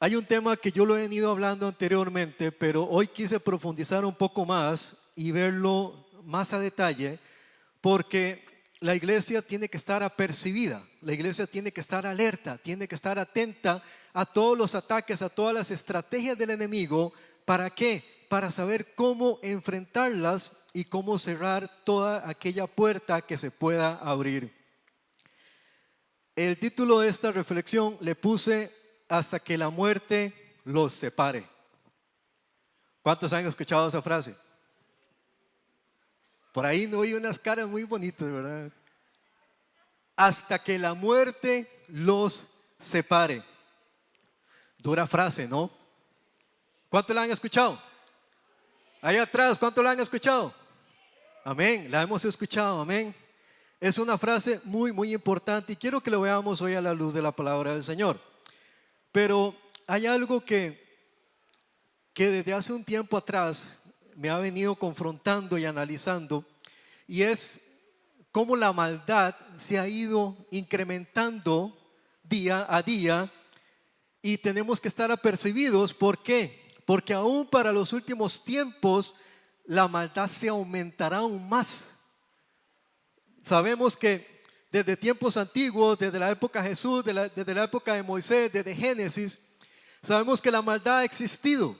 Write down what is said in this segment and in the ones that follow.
Hay un tema que yo lo he venido hablando anteriormente, pero hoy quise profundizar un poco más y verlo más a detalle, porque la iglesia tiene que estar apercibida, la iglesia tiene que estar alerta, tiene que estar atenta a todos los ataques, a todas las estrategias del enemigo. ¿Para qué? Para saber cómo enfrentarlas y cómo cerrar toda aquella puerta que se pueda abrir. El título de esta reflexión le puse hasta que la muerte los separe. ¿Cuántos han escuchado esa frase? Por ahí no hay unas caras muy bonitas, ¿verdad? Hasta que la muerte los separe. Dura frase, ¿no? ¿Cuántos la han escuchado? Ahí atrás, ¿cuántos la han escuchado? Amén, la hemos escuchado, amén. Es una frase muy importante y quiero que lo veamos hoy a la luz de la palabra del Señor. Pero hay algo que desde hace un tiempo atrás me ha venido confrontando y analizando, y es cómo la maldad se ha ido incrementando día a día y tenemos que estar apercibidos. ¿Por qué? Porque aún para los últimos tiempos la maldad se aumentará aún más. Sabemos que desde tiempos antiguos, desde la época de Jesús, desde la época de Moisés, desde Génesis, sabemos que la maldad ha existido,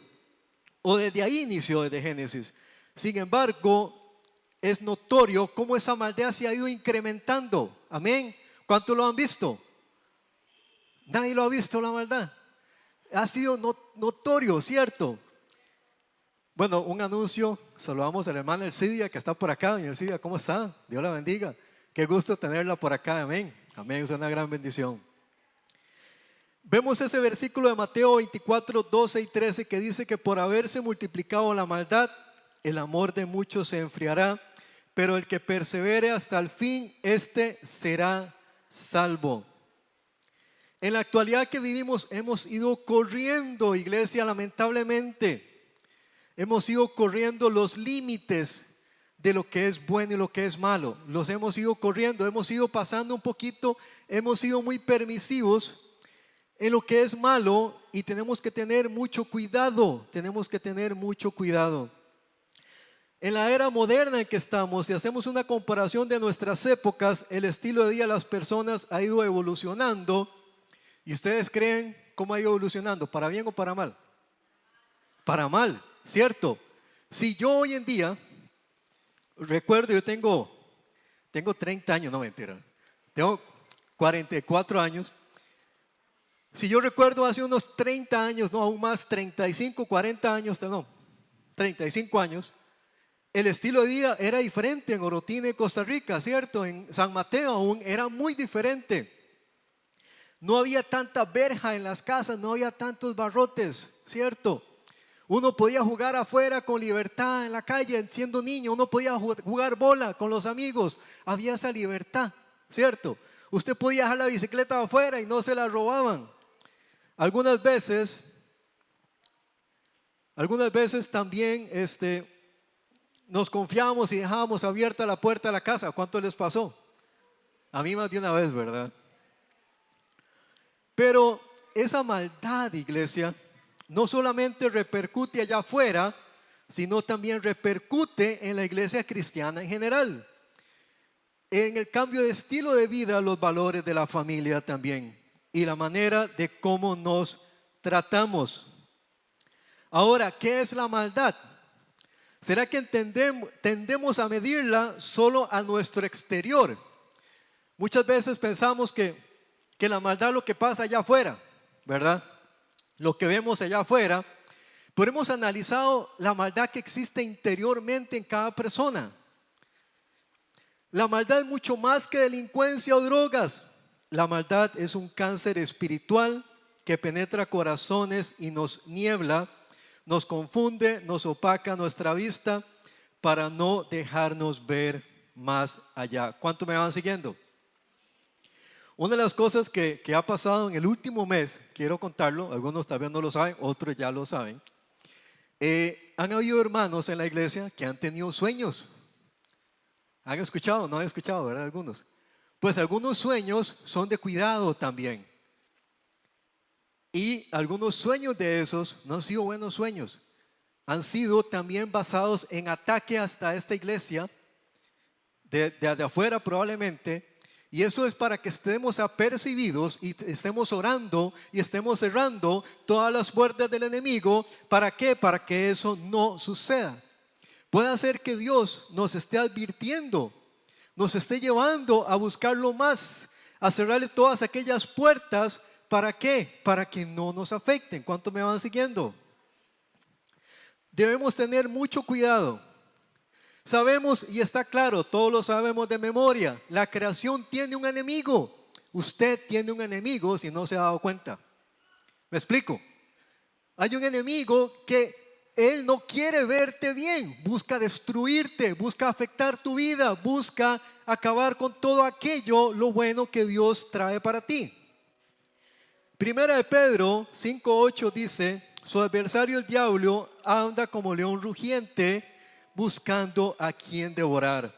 o desde ahí inició, desde Génesis. Sin embargo, es notorio cómo esa maldad se ha ido incrementando. Amén. ¿Cuántos lo han visto? Nadie lo ha visto, la maldad. Ha sido notorio, ¿cierto? Bueno, un anuncio. Saludamos a la hermana Elcidia que está por acá. Doña Elcidia, ¿cómo está? Dios la bendiga. Qué gusto tenerla por acá. Amén. Amén. Es una gran bendición. Vemos ese versículo de Mateo 24, 12 y 13 que dice que por haberse multiplicado la maldad, el amor de muchos se enfriará, pero el que persevere hasta el fin, este será salvo. En la actualidad que vivimos hemos ido corriendo, iglesia, lamentablemente. Hemos ido corriendo los límites de lo que es bueno y lo que es malo. Los hemos ido corriendo, hemos ido pasando un poquito, hemos sido muy permisivos en lo que es malo y tenemos que tener mucho cuidado, tenemos que tener mucho cuidado. En la era moderna en que estamos, si hacemos una comparación de nuestras épocas, el estilo de vida de las personas ha ido evolucionando. ¿Y ustedes creen cómo ha ido evolucionando? ¿Para bien o para mal? Para mal, ¿cierto? Si yo hoy en día, recuerdo, yo tengo 30 años, no mentira, tengo 44 años. Si yo recuerdo hace unos 30 años, no aún más, 35, 40 años, no, 35 años, el estilo de vida era diferente en Orotina y Costa Rica, ¿cierto? En San Mateo aún era muy diferente. No había tanta verja en las casas, no había tantos barrotes, ¿cierto? Uno podía jugar afuera con libertad en la calle, siendo niño, uno podía jugar bola con los amigos, había esa libertad, ¿cierto? Usted podía dejar la bicicleta afuera y no se la robaban. Algunas veces también nos confiamos y dejábamos abierta la puerta de la casa. ¿Cuánto les pasó? A mí más de una vez, ¿verdad? Pero esa maldad, iglesia, no solamente repercute allá afuera, sino también repercute en la iglesia cristiana en general. En el cambio de estilo de vida, los valores de la familia también y la manera de cómo nos tratamos. Ahora, ¿qué es la maldad? ¿Será que tendemos a medirla solo a nuestro exterior? Muchas veces pensamos que la maldad es lo que pasa allá afuera, ¿verdad? Lo que vemos allá afuera, pero hemos analizado la maldad que existe interiormente en cada persona. La maldad es mucho más que delincuencia o drogas. La maldad es un cáncer espiritual que penetra corazones y nos niebla, nos confunde, nos opaca nuestra vista para no dejarnos ver más allá. ¿Cuánto me van siguiendo? Una de las cosas que ha pasado en el último mes, quiero contarlo, algunos tal vez no lo saben, otros ya lo saben. Han habido hermanos en la iglesia que han tenido sueños. ¿Han escuchado? No han escuchado, ¿verdad? Algunos. Pues algunos sueños son de cuidado también. Y algunos sueños de esos no han sido buenos sueños. Han sido también basados en ataque hasta esta iglesia, de afuera probablemente. Y eso es para que estemos apercibidos y estemos orando y estemos cerrando todas las puertas del enemigo. ¿Para qué? Para que eso no suceda. Puede ser que Dios nos esté advirtiendo, nos esté llevando a buscarlo más, a cerrarle todas aquellas puertas. ¿Para qué? Para que no nos afecten. ¿Cuánto me van siguiendo? Debemos tener mucho cuidado. Sabemos y está claro, todos lo sabemos de memoria, la creación tiene un enemigo. Usted tiene un enemigo si no se ha dado cuenta. ¿Me explico? Hay un enemigo que él no quiere verte bien, busca destruirte, busca afectar tu vida, busca acabar con todo aquello, lo bueno que Dios trae para ti. Primera de Pedro 5:8 dice: su adversario el diablo anda como león rugiente buscando a quien devorar.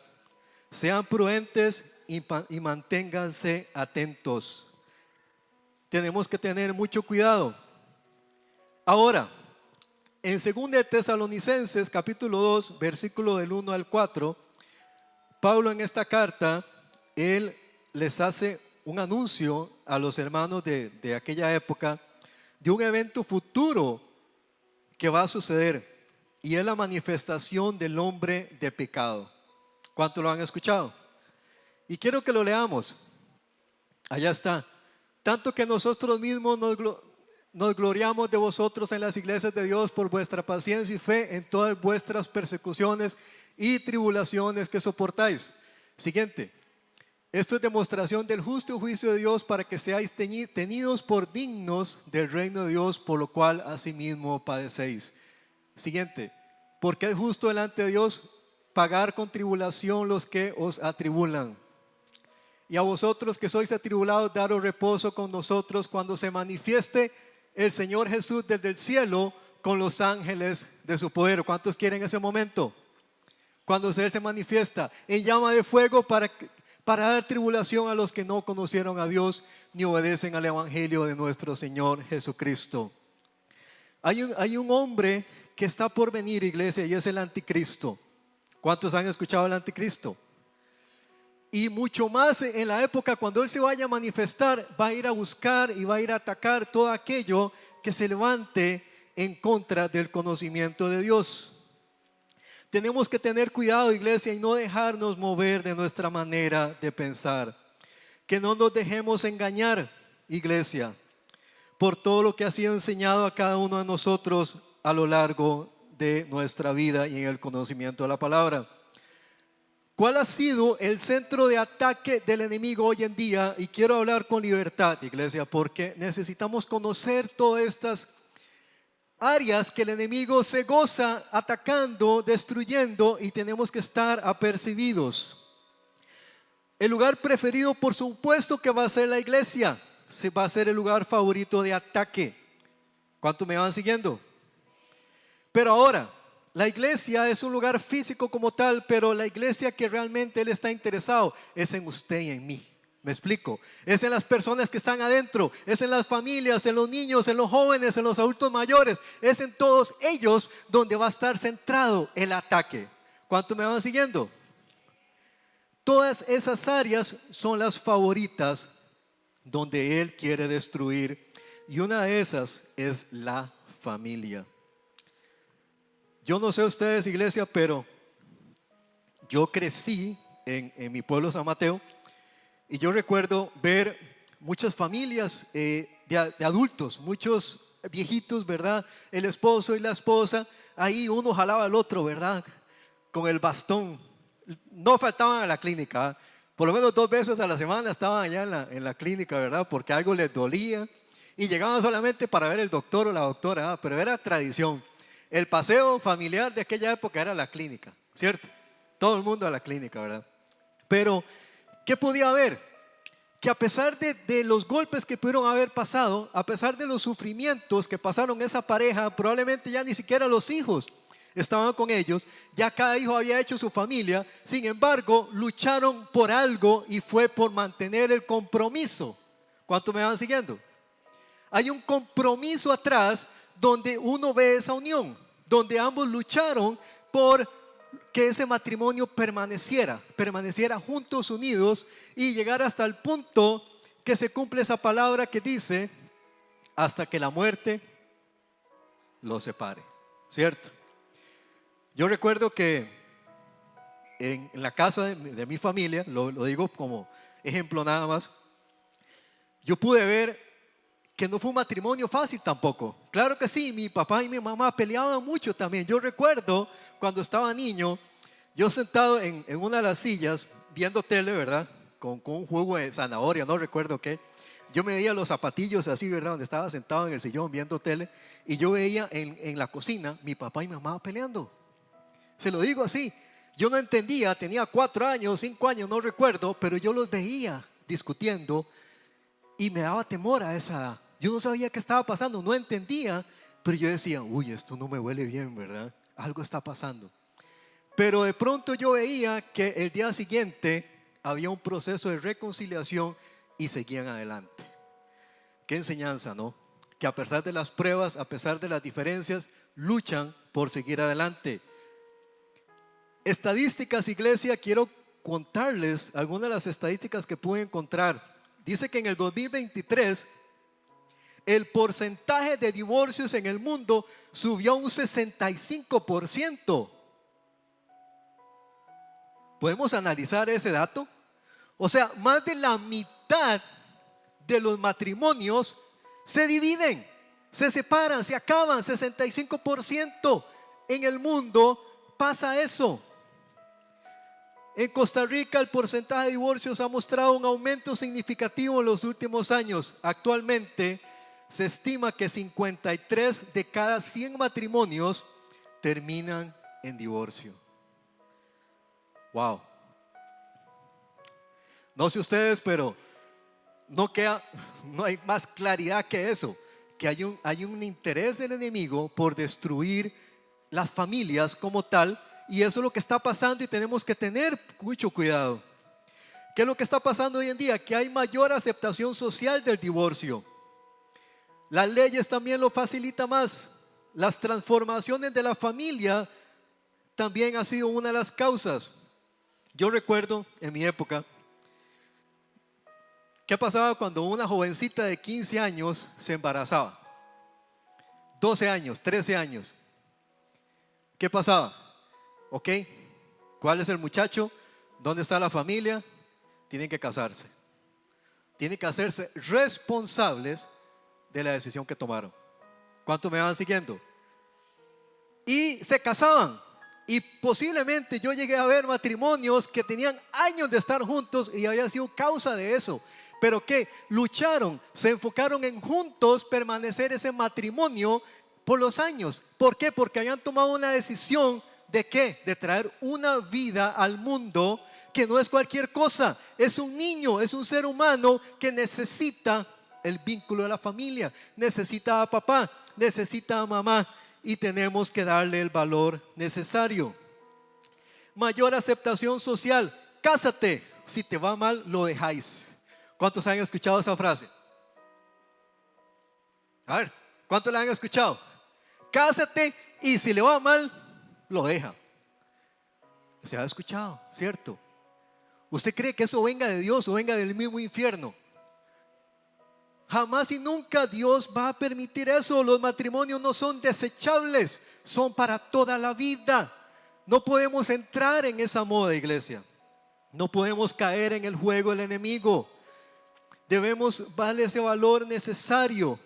Sean prudentes y manténganse atentos. Tenemos que tener mucho cuidado. Ahora, en 2 de Tesalonicenses capítulo 2, versículo del 1 al 4, Pablo en esta carta, él les hace un anuncio a los hermanos de aquella época de un evento futuro que va a suceder, y es la manifestación del hombre de pecado. ¿Cuántos lo han escuchado? Y quiero que lo leamos. Allá está. Tanto que nosotros mismos nos gloriamos de vosotros en las iglesias de Dios por vuestra paciencia y fe en todas vuestras persecuciones y tribulaciones que soportáis. Siguiente. Esto es demostración del justo juicio de Dios para que seáis tenidos por dignos del reino de Dios, por lo cual asimismo padecéis. Siguiente. Porque es justo delante de Dios pagar con tribulación los que os atribulan. Y a vosotros que sois atribulados, daros reposo con nosotros cuando se manifieste el Señor Jesús desde el cielo con los ángeles de su poder. ¿Cuántos quieren ese momento? Cuando Él se manifiesta en llama de fuego para dar tribulación a los que no conocieron a Dios ni obedecen al evangelio de nuestro Señor Jesucristo. Hay un hombre que está por venir, iglesia, y es el anticristo. ¿Cuántos han escuchado al anticristo? Y mucho más en la época cuando Él se vaya a manifestar, va a ir a buscar y va a ir a atacar todo aquello que se levante en contra del conocimiento de Dios. Tenemos que tener cuidado, iglesia, y no dejarnos mover de nuestra manera de pensar. Que no nos dejemos engañar, iglesia, por todo lo que ha sido enseñado a cada uno de nosotros a lo largo de nuestra vida y en el conocimiento de la palabra. ¿Cuál ha sido el centro de ataque del enemigo hoy en día? Y quiero hablar con libertad, iglesia, porque necesitamos conocer todas estas áreas que el enemigo se goza atacando, destruyendo, y tenemos que estar apercibidos. El lugar preferido, por supuesto, que va a ser la iglesia. Va a ser el lugar favorito de ataque. ¿Cuántos me van siguiendo? Pero ahora, la iglesia es un lugar físico como tal, pero la iglesia que realmente Él está interesado es en usted y en mí. ¿Me explico? Es en las personas que están adentro, es en las familias, en los niños, en los jóvenes, en los adultos mayores, es en todos ellos donde va a estar centrado el ataque. ¿Cuántos me van siguiendo? Todas esas áreas son las favoritas donde Él quiere destruir, y una de esas es la familia. Yo no sé ustedes, iglesia, pero yo crecí en mi pueblo San Mateo, y yo recuerdo ver muchas familias de adultos, muchos viejitos, ¿verdad? El esposo y la esposa, ahí uno jalaba al otro, ¿verdad? Con el bastón. No faltaban a la clínica, ¿eh? Por lo menos 2 veces a la semana estaban allá en la clínica, ¿verdad? Porque algo les dolía, y llegaban solamente para ver el doctor o la doctora, ¿eh? Pero era tradición. El paseo familiar de aquella época era la clínica, ¿cierto? Todo el mundo a la clínica, ¿verdad? Pero, ¿qué podía haber? Que a pesar de los golpes que pudieron haber pasado, a pesar de los sufrimientos que pasaron esa pareja, probablemente ya ni siquiera los hijos estaban con ellos, ya cada hijo había hecho su familia, sin embargo, lucharon por algo y fue por mantener el compromiso. ¿Cuánto me van siguiendo? Hay un compromiso atrás donde uno ve esa unión, donde ambos lucharon por que ese matrimonio permaneciera juntos, unidos, y llegar hasta el punto que se cumple esa palabra que dice, hasta que la muerte los separe, ¿cierto? Yo recuerdo que en la casa de mi familia, lo digo como ejemplo nada más, yo pude ver que no fue un matrimonio fácil tampoco. Claro que sí, mi papá y mi mamá peleaban mucho también. Yo recuerdo cuando estaba niño, yo sentado en una de las sillas viendo tele, ¿verdad? Con un jugo de zanahoria, no recuerdo qué. Yo me veía los zapatillos así, ¿verdad? Donde estaba sentado en el sillón viendo tele. Y yo veía en la cocina mi papá y mi mamá peleando. Se lo digo así. Yo no entendía, tenía 4 años, 5 años, no recuerdo, pero yo los veía discutiendo y me daba temor a esa edad. Yo no sabía qué estaba pasando, no entendía, pero yo decía, uy, esto no me huele bien, ¿verdad? Algo está pasando. Pero de pronto yo veía que el día siguiente había un proceso de reconciliación y seguían adelante. Qué enseñanza, ¿no? Que a pesar de las pruebas, a pesar de las diferencias, luchan por seguir adelante. Estadísticas, iglesia, quiero contarles algunas de las estadísticas que pude encontrar. Dice que en el 2023 el porcentaje de divorcios en el mundo subió a un 65%. ¿Podemos analizar ese dato? O sea, más de la mitad de los matrimonios se dividen, se separan, se acaban. 65% en el mundo pasa eso. En Costa Rica el porcentaje de divorcios ha mostrado un aumento significativo en los últimos años. Actualmente se estima que 53 de cada 100 matrimonios terminan en divorcio. Wow. No sé ustedes, pero no hay más claridad que eso, que hay un interés del enemigo por destruir las familias como tal. Y eso es lo que está pasando y tenemos que tener mucho cuidado. ¿Qué es lo que está pasando hoy en día? Que hay mayor aceptación social del divorcio. Las leyes también lo facilitan más. Las transformaciones de la familia también ha sido una de las causas. Yo recuerdo en mi época, ¿qué pasaba cuando una jovencita de 15 años se embarazaba? 12 años, 13 años. ¿Qué pasaba? ¿Ok? ¿Cuál es el muchacho? ¿Dónde está la familia? Tienen que casarse. Tienen que hacerse responsables de la decisión que tomaron. ¿Cuántos me van siguiendo? Y se casaban. Y posiblemente yo llegué a ver matrimonios que tenían años de estar juntos y había sido causa de eso. Pero que lucharon, se enfocaron en juntos permanecer ese matrimonio por los años. ¿Por qué? Porque habían tomado una decisión. ¿De qué? De traer una vida al mundo que no es cualquier cosa. Es un niño, es un ser humano que necesita el vínculo de la familia. Necesita a papá, necesita a mamá y tenemos que darle el valor necesario. Mayor aceptación social. Cásate, si te va mal lo dejáis. ¿Cuántos han escuchado esa frase? A ver, ¿cuántos la han escuchado? Cásate y si le va mal lo deja. Se ha escuchado, ¿cierto? ¿Usted cree que eso venga de Dios o venga del mismo infierno? Jamás y nunca Dios va a permitir eso. Los matrimonios no son desechables, son para toda la vida. No podemos entrar en esa moda, iglesia. No podemos caer en el juego del enemigo. Debemos darle ese valor necesario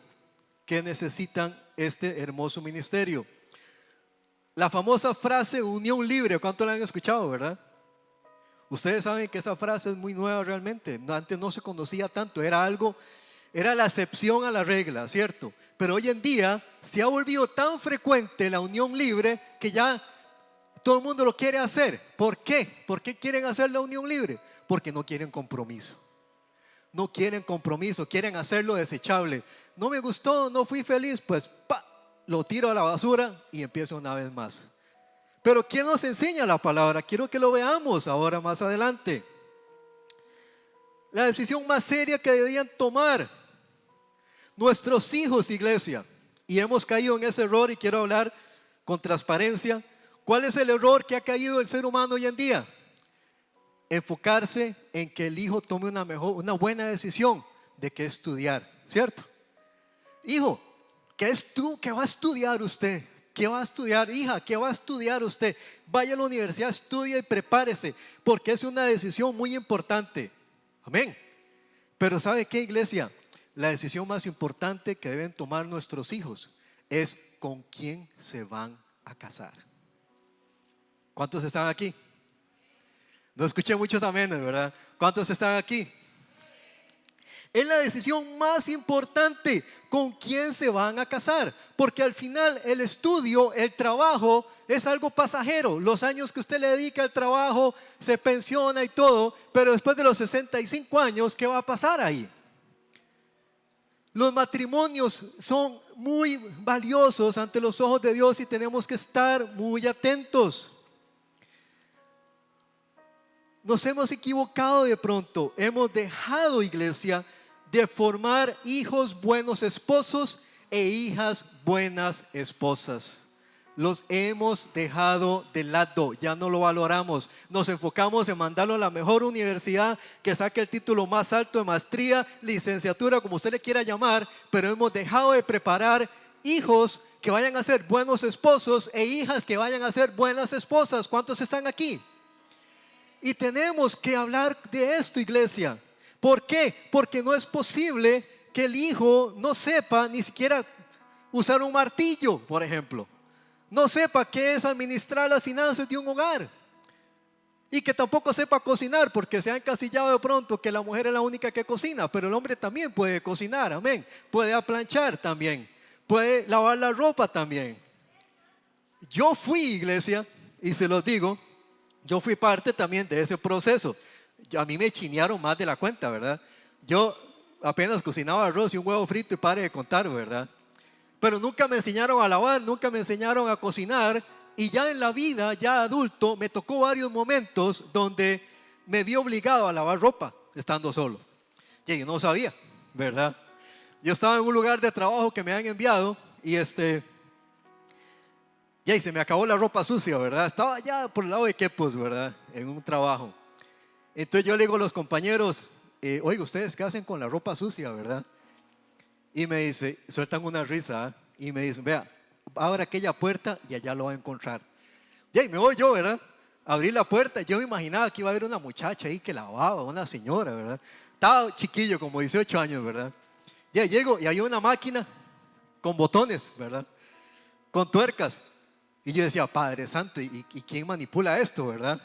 que necesitan este hermoso ministerio. La famosa frase unión libre, ¿cuánto la han escuchado, verdad? Ustedes saben que esa frase es muy nueva realmente. Antes no se conocía tanto, era la excepción a la regla, ¿cierto? Pero hoy en día se ha volvido tan frecuente la unión libre que ya todo el mundo lo quiere hacer. ¿Por qué? ¿Por qué quieren hacer la unión libre? Porque no quieren compromiso. No quieren compromiso, quieren hacerlo desechable. No me gustó, no fui feliz, pues lo tiro a la basura y empiezo una vez más. Pero ¿quién nos enseña la palabra? Quiero que lo veamos ahora más adelante. La decisión más seria que debían tomar. Nuestros hijos, iglesia, y hemos caído en ese error y quiero hablar con transparencia. ¿Cuál es el error que ha caído el ser humano hoy en día? Enfocarse en que el hijo tome una buena decisión de qué estudiar, ¿cierto? Hijo, ¿qué va a estudiar usted? ¿Qué va a estudiar, hija? ¿Qué va a estudiar usted? Vaya a la universidad, estudie y prepárese, porque es una decisión muy importante. Amén. Pero ¿sabe qué, iglesia? La decisión más importante que deben tomar nuestros hijos es con quién se van a casar. ¿Cuántos están aquí? No escuché muchos amenes, ¿verdad? ¿Cuántos están aquí? Es la decisión más importante, con quién se van a casar, porque al final el estudio, el trabajo es algo pasajero. Los años que usted le dedica al trabajo, se pensiona y todo, pero después de los 65 años, ¿qué va a pasar ahí? Los matrimonios son muy valiosos ante los ojos de Dios y tenemos que estar muy atentos. Nos hemos equivocado de pronto, hemos dejado, iglesia, de formar hijos buenos esposos e hijas buenas esposas. Los hemos dejado de lado, ya no lo valoramos. Nos enfocamos en mandarlo a la mejor universidad, que saque el título más alto de maestría, licenciatura, como usted le quiera llamar, pero hemos dejado de preparar hijos que vayan a ser buenos esposos e hijas que vayan a ser buenas esposas. ¿Cuántos están aquí? Y tenemos que hablar de esto, iglesia. ¿Por qué? Porque no es posible que el hijo no sepa ni siquiera usar un martillo, por ejemplo. No sepa qué es administrar las finanzas de un hogar. Y que tampoco sepa cocinar, porque se ha encasillado de pronto que la mujer es la única que cocina, pero el hombre también puede cocinar, amén. Puede aplanchar también, puede lavar la ropa también. Yo fui, iglesia, y se los digo, yo fui parte también de ese proceso. A mí me chinearon más de la cuenta, ¿verdad? Yo apenas cocinaba arroz y un huevo frito y pare de contar, ¿verdad? Pero nunca me enseñaron a lavar, nunca me enseñaron a cocinar. Y ya en la vida, ya adulto, me tocó varios momentos donde me vi obligado a lavar ropa estando solo. Y yo no sabía, ¿verdad? Yo estaba en un lugar de trabajo que me han enviado y y se me acabó la ropa sucia, ¿verdad? Estaba allá por el lado de Quepos, ¿verdad? En un trabajo. Entonces yo le digo a los compañeros, oiga, ¿ustedes qué hacen con la ropa sucia, verdad? Y me dice, sueltan una risa, ¿eh? Y me dicen, vea, abra aquella puerta y allá lo va a encontrar. Y ahí me voy yo, ¿verdad? Abrí la puerta, yo me imaginaba que iba a haber una muchacha ahí que lavaba, una señora, ¿verdad? Estaba chiquillo, como 18 años, ¿verdad? Y ahí llego y hay una máquina con botones, ¿verdad? Con tuercas. Y yo decía, Padre Santo, ¿y quién manipula esto, verdad?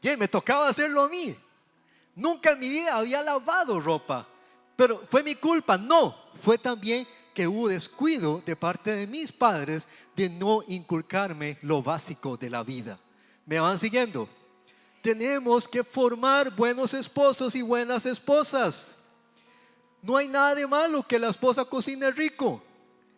Y me tocaba hacerlo a mí. Nunca en mi vida había lavado ropa. Pero ¿fue mi culpa? No. Fue también que hubo descuido de parte de mis padres de no inculcarme lo básico de la vida. ¿Me van siguiendo? Tenemos que formar buenos esposos y buenas esposas. No hay nada de malo que la esposa cocine rico.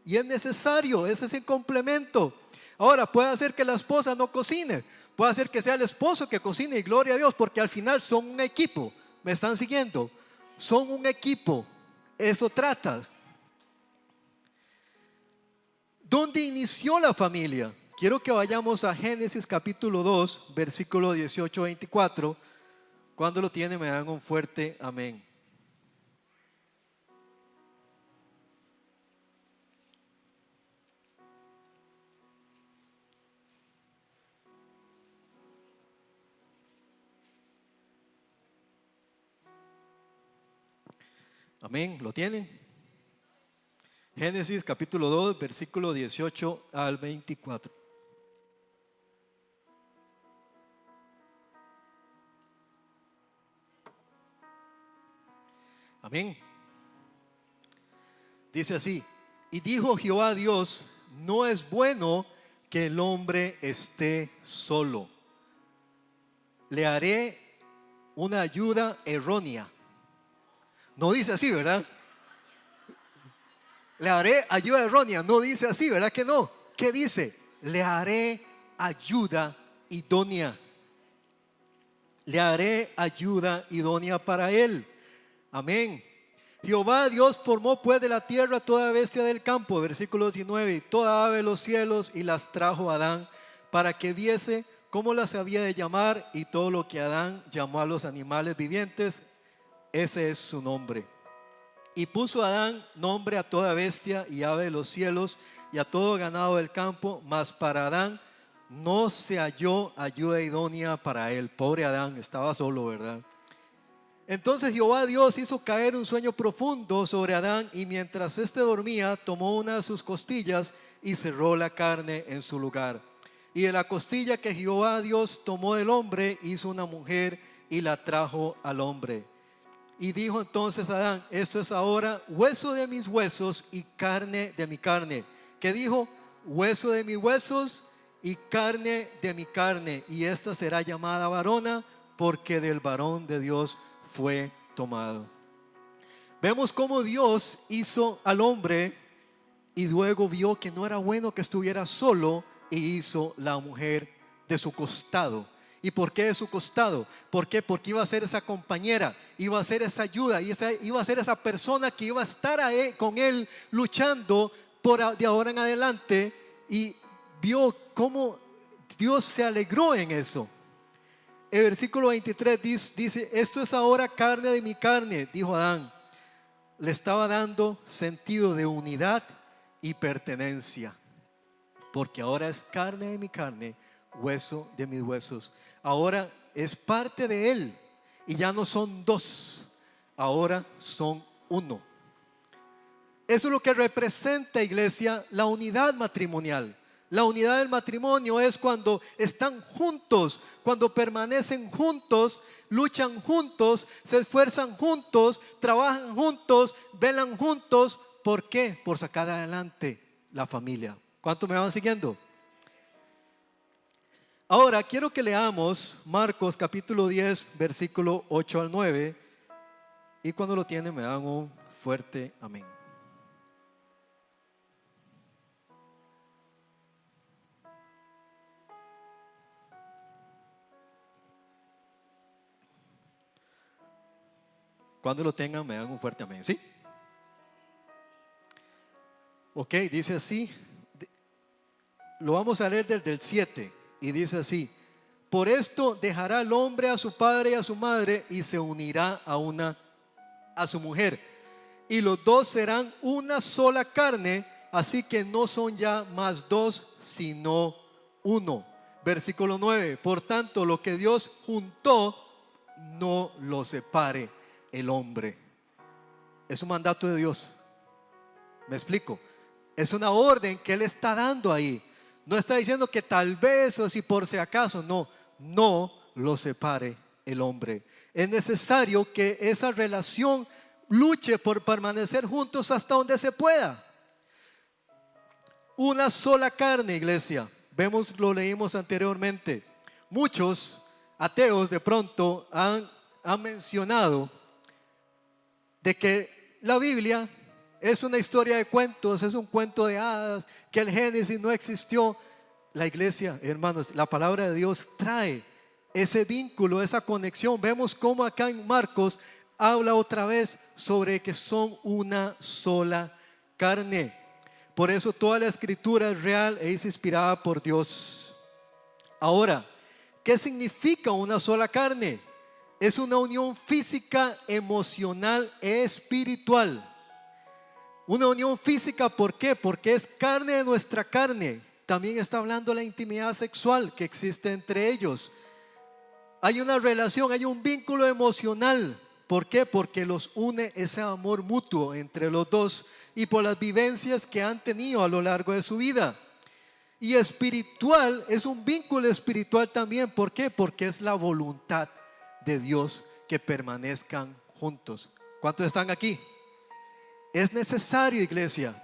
Y es necesario, ese es el complemento. Ahora, puede hacer que la esposa no cocine, puede hacer que sea el esposo que cocine y gloria a Dios, porque al final son un equipo. ¿Me están siguiendo? Son un equipo. Eso trata. ¿Dónde inició la familia? Quiero que vayamos a Génesis capítulo 2, versículo 18-24. Cuando lo tienen me dan un fuerte amén. Amén, ¿lo tienen? Génesis capítulo 2, versículo 18 al 24. Amén. Dice así, y dijo Jehová Dios, no es bueno que el hombre esté solo. Le haré una ayuda errónea. No dice así, ¿verdad? Le haré ayuda errónea. No dice así, ¿verdad que no? ¿Qué dice? Le haré ayuda idónea. Le haré ayuda idónea para él. Amén. Jehová Dios formó pues de la tierra toda bestia del campo, versículo 19, y toda ave de los cielos, y las trajo a Adán para que viese cómo las había de llamar, y todo lo que Adán llamó a los animales vivientes, ese es su nombre. Y puso Adán nombre a toda bestia y ave de los cielos y a todo ganado del campo, mas para Adán no se halló ayuda idónea para él. Pobre Adán, estaba solo, ¿verdad? Entonces Jehová Dios hizo caer un sueño profundo sobre Adán, y mientras éste dormía, tomó una de sus costillas y cerró la carne en su lugar. Y de la costilla que Jehová Dios tomó del hombre, hizo una mujer y la trajo al hombre. Y dijo entonces Adán: esto es ahora hueso de mis huesos y carne de mi carne. ¿Qué dijo? Hueso de mis huesos y carne de mi carne. Y esta será llamada varona, porque del varón de Dios fue tomado. Vemos cómo Dios hizo al hombre y luego vio que no era bueno que estuviera solo, e hizo la mujer de su costado. ¿Y por qué de su costado? ¿Por qué? Porque iba a ser esa compañera, iba a ser esa ayuda, y iba a ser esa persona que iba a estar con él luchando de ahora en adelante. Y vio cómo Dios se alegró en eso. El versículo 23 dice: esto es ahora carne de mi carne, dijo Adán. Le estaba dando sentido de unidad y pertenencia, porque ahora es carne de mi carne, hueso de mis huesos. Ahora es parte de él, y ya no son dos, ahora son uno. Eso es lo que representa, iglesia, la unidad matrimonial. La unidad del matrimonio es cuando están juntos, cuando permanecen juntos, luchan juntos, se esfuerzan juntos, trabajan juntos, velan juntos. ¿Por qué? Por sacar adelante la familia. ¿Cuántos me van siguiendo? Ahora quiero que leamos Marcos capítulo 10, versículo 8 al 9. Y cuando lo tienen me dan un fuerte amén. Cuando lo tengan me dan un fuerte amén, ¿sí? Ok, dice así. Lo vamos a leer desde el 7 y dice así: por esto dejará el hombre a su padre y a su madre y se unirá a su mujer, y los dos serán una sola carne. Así que no son ya más dos, sino uno. Versículo 9: por tanto, lo que Dios juntó, no lo separe el hombre. Es un mandato de Dios. ¿Me explico? Es una orden que Él está dando ahí. No está diciendo que tal vez o si por si acaso. No, no lo separe el hombre. Es necesario que esa relación luche por permanecer juntos hasta donde se pueda. Una sola carne, iglesia. Lo leímos anteriormente. Muchos ateos de pronto han mencionado de que la Biblia es una historia de cuentos, es un cuento de hadas, que el Génesis no existió. La iglesia, hermanos, la palabra de Dios trae ese vínculo, esa conexión. Vemos cómo acá en Marcos habla otra vez sobre que son una sola carne. Por eso toda la escritura es real e es inspirada por Dios. Ahora, ¿qué significa una sola carne? Es una unión física, emocional e espiritual. Una unión física, ¿por qué? Porque es carne de nuestra carne. También está hablando de la intimidad sexual que existe entre ellos. Hay una relación, hay un vínculo emocional. ¿Por qué? Porque los une ese amor mutuo entre los dos y por las vivencias que han tenido a lo largo de su vida. Y espiritual, es un vínculo espiritual también. ¿Por qué? Porque es la voluntad de Dios que permanezcan juntos. ¿Cuántos están aquí? Es necesario, iglesia.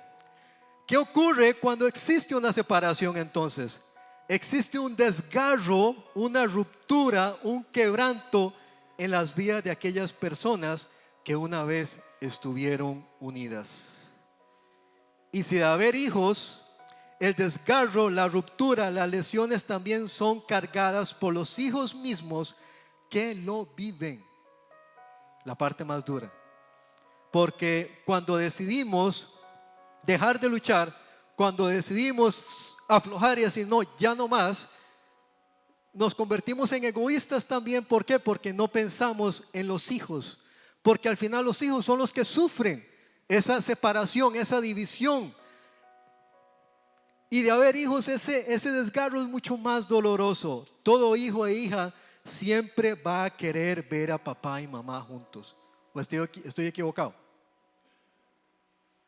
¿Qué ocurre cuando existe una separación entonces? Existe un desgarro, una ruptura, un quebranto en las vidas de aquellas personas que una vez estuvieron unidas. Y si de haber hijos, el desgarro, la ruptura, las lesiones también son cargadas por los hijos mismos que lo viven. La parte más dura. porque cuando decidimos dejar de luchar, cuando decidimos aflojar y decir no, ya no más, nos convertimos en egoístas también. ¿Por qué? Porque no pensamos en los hijos, porque al final los hijos son los que sufren esa separación, esa división. Y de haber hijos, ese desgarro es mucho más doloroso. Todo hijo e hija siempre va a querer ver a papá y mamá juntos. ¿O estoy equivocado?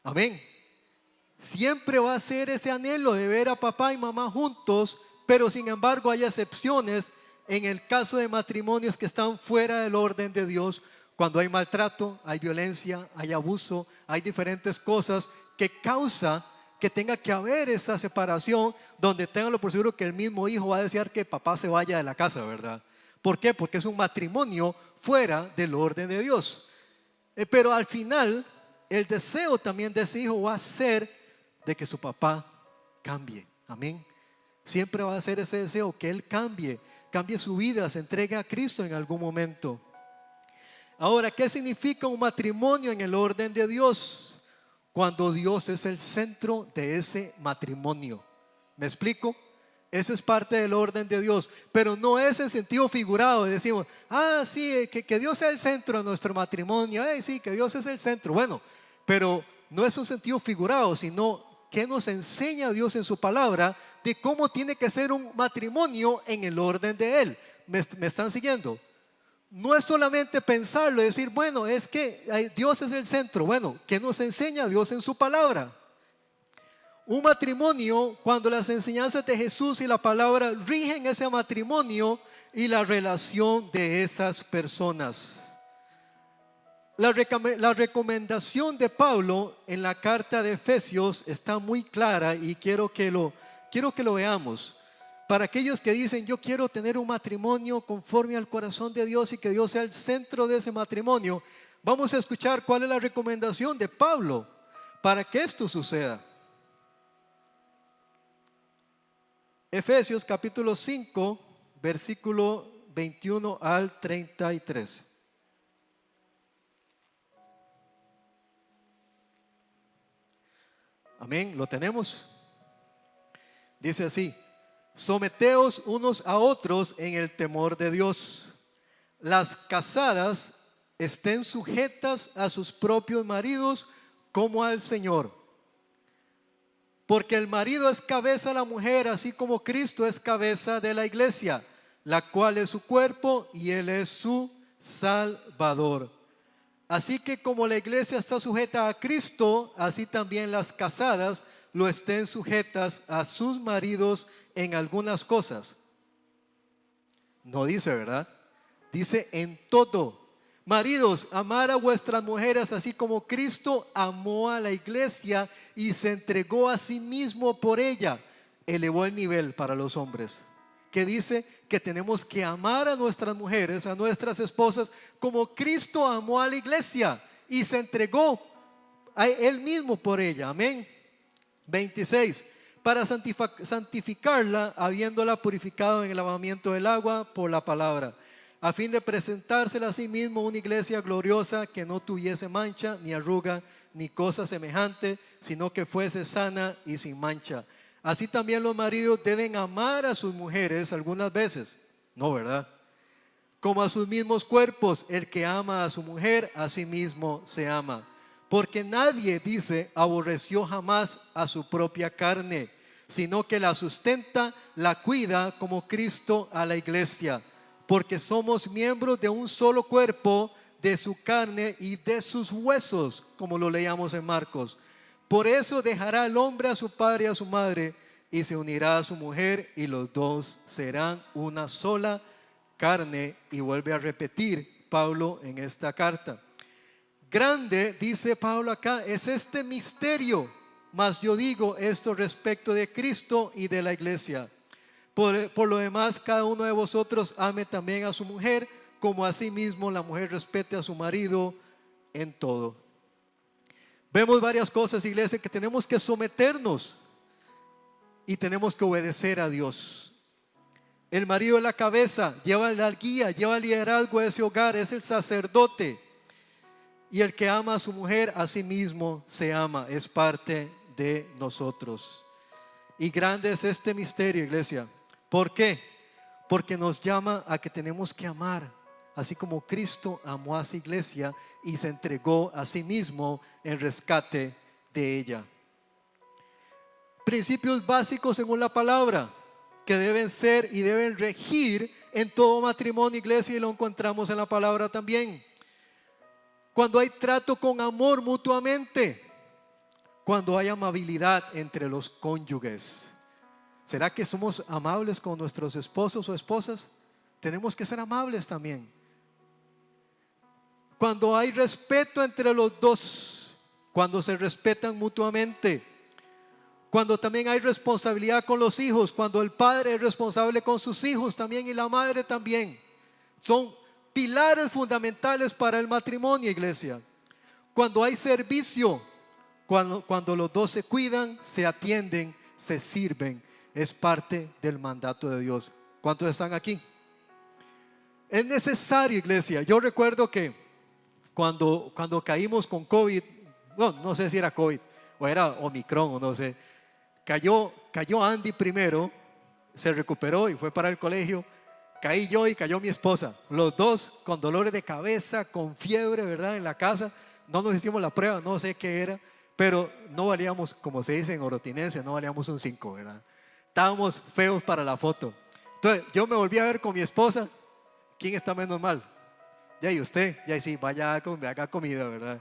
Amén. Siempre va a ser ese anhelo de ver a papá y mamá juntos, pero sin embargo hay excepciones en el caso de matrimonios que están fuera del orden de Dios, cuando hay maltrato, hay violencia, hay abuso, hay diferentes cosas que causa que tenga que haber esa separación, donde ténganlo por seguro que el mismo hijo va a desear que papá se vaya de la casa, ¿verdad? ¿Por qué? Porque es un matrimonio fuera del orden de Dios. Pero al final, el deseo también de ese hijo va a ser de que su papá cambie. Amén. Siempre va a ser ese deseo, que él cambie su vida, se entregue a Cristo en algún momento. Ahora, ¿qué significa un matrimonio en el orden de Dios? Cuando Dios es el centro de ese matrimonio. ¿Me explico? Eso es parte del orden de Dios, pero no es en sentido figurado. Decimos, sí, que Dios sea el centro de nuestro matrimonio. Sí, que Dios es el centro. Bueno, pero no es un sentido figurado, sino que nos enseña Dios en su palabra de cómo tiene que ser un matrimonio en el orden de Él. ¿Me están siguiendo? No es solamente pensarlo y decir, bueno, es que Dios es el centro. Bueno, ¿qué nos enseña Dios en su palabra? Un matrimonio, cuando las enseñanzas de Jesús y la palabra rigen ese matrimonio y la relación de esas personas. La recomendación de Pablo en la carta de Efesios está muy clara y quiero que lo veamos. Para aquellos que dicen, yo quiero tener un matrimonio conforme al corazón de Dios y que Dios sea el centro de ese matrimonio, vamos a escuchar cuál es la recomendación de Pablo para que esto suceda. Efesios capítulo 5, versículo 21 al 33. Amén, ¿lo tenemos? Dice así: someteos unos a otros en el temor de Dios. Las casadas estén sujetas a sus propios maridos como al Señor. Porque el marido es cabeza de la mujer, así como Cristo es cabeza de la iglesia, la cual es su cuerpo y Él es su Salvador. Así que como la iglesia está sujeta a Cristo, así también las casadas lo estén sujetas a sus maridos en algunas cosas. No dice, ¿verdad? Dice en todo. Maridos, amar a vuestras mujeres así como Cristo amó a la iglesia y se entregó a sí mismo por ella. Elevó el nivel para los hombres, que dice que tenemos que amar a nuestras mujeres, a nuestras esposas, como Cristo amó a la iglesia y se entregó a Él mismo por ella. Amén. 26. Para santificarla, habiéndola purificado en el lavamiento del agua por la palabra, a fin de presentársela a sí mismo una iglesia gloriosa, que no tuviese mancha, ni arruga, ni cosa semejante, sino que fuese sana y sin mancha. Así también los maridos deben amar a sus mujeres algunas veces, ¿no, verdad? Como a sus mismos cuerpos. El que ama a su mujer, a sí mismo se ama. Porque nadie, dice, aborreció jamás a su propia carne, sino que la sustenta, la cuida, como Cristo a la iglesia. Porque somos miembros de un solo cuerpo, de su carne y de sus huesos, como lo leíamos en Marcos. Por eso dejará el hombre a su padre y a su madre, y se unirá a su mujer, y los dos serán una sola carne. Y vuelve a repetir Pablo en esta carta. Grande, dice Pablo acá, es este misterio, mas yo digo esto respecto de Cristo y de la iglesia. Por lo demás, cada uno de vosotros ame también a su mujer, como a sí mismo la mujer respete a su marido en todo. Vemos varias cosas, iglesia, que tenemos que someternos y tenemos que obedecer a Dios. El marido es la cabeza, lleva la guía, lleva el liderazgo de ese hogar, es el sacerdote. Y el que ama a su mujer, a sí mismo se ama, es parte de nosotros. Y grande es este misterio, iglesia. ¿Por qué? Porque nos llama a que tenemos que amar, así como Cristo amó a su iglesia y se entregó a sí mismo en rescate de ella. Principios básicos según la palabra que deben ser y deben regir en todo matrimonio, iglesia, y lo encontramos en la palabra también. Cuando hay trato con amor mutuamente, cuando hay amabilidad entre los cónyuges. ¿Será que somos amables con nuestros esposos o esposas? Tenemos que ser amables también. Cuando hay respeto entre los dos, cuando se respetan mutuamente, cuando también hay responsabilidad con los hijos, cuando el padre es responsable con sus hijos también y la madre también. Son pilares fundamentales para el matrimonio, iglesia. Cuando hay servicio, cuando los dos se cuidan, se atienden, se sirven, es parte del mandato de Dios. ¿Cuántos están aquí? Es necesario, iglesia. Yo recuerdo que cuando caímos con COVID, no sé si era COVID o era Omicron o no sé, cayó Andy primero, se recuperó y fue para el colegio. Caí yo y cayó mi esposa, los dos con dolores de cabeza, con fiebre, ¿verdad? En la casa, no nos hicimos la prueba, no sé qué era, pero no valíamos, como se dice en orotinense, no valíamos un 5, ¿verdad? Estábamos feos para la foto. Entonces yo me volví a ver con mi esposa, ¿quién está menos mal? Ya, y usted, ya, sí, vaya, haga comida, ¿verdad?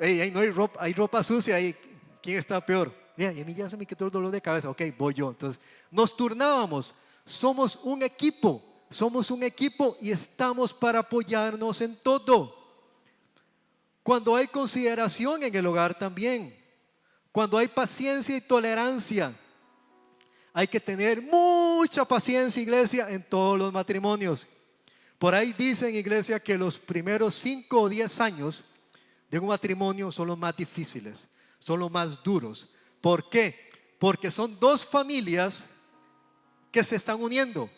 Ahí no hay ropa sucia ahí, ¿quién está peor? Mira, y a mí ya se me quitó el dolor de cabeza, ok, voy yo. Entonces nos turnábamos, somos un equipo y estamos para apoyarnos en todo. Cuando hay consideración en el hogar también, cuando hay paciencia y tolerancia, hay que tener mucha paciencia, iglesia, en todos los matrimonios. Por ahí dicen, iglesia, que los primeros 5 o 10 años de un matrimonio son los más difíciles, son los más duros. ¿Por qué? Porque son dos familias que se están uniendo.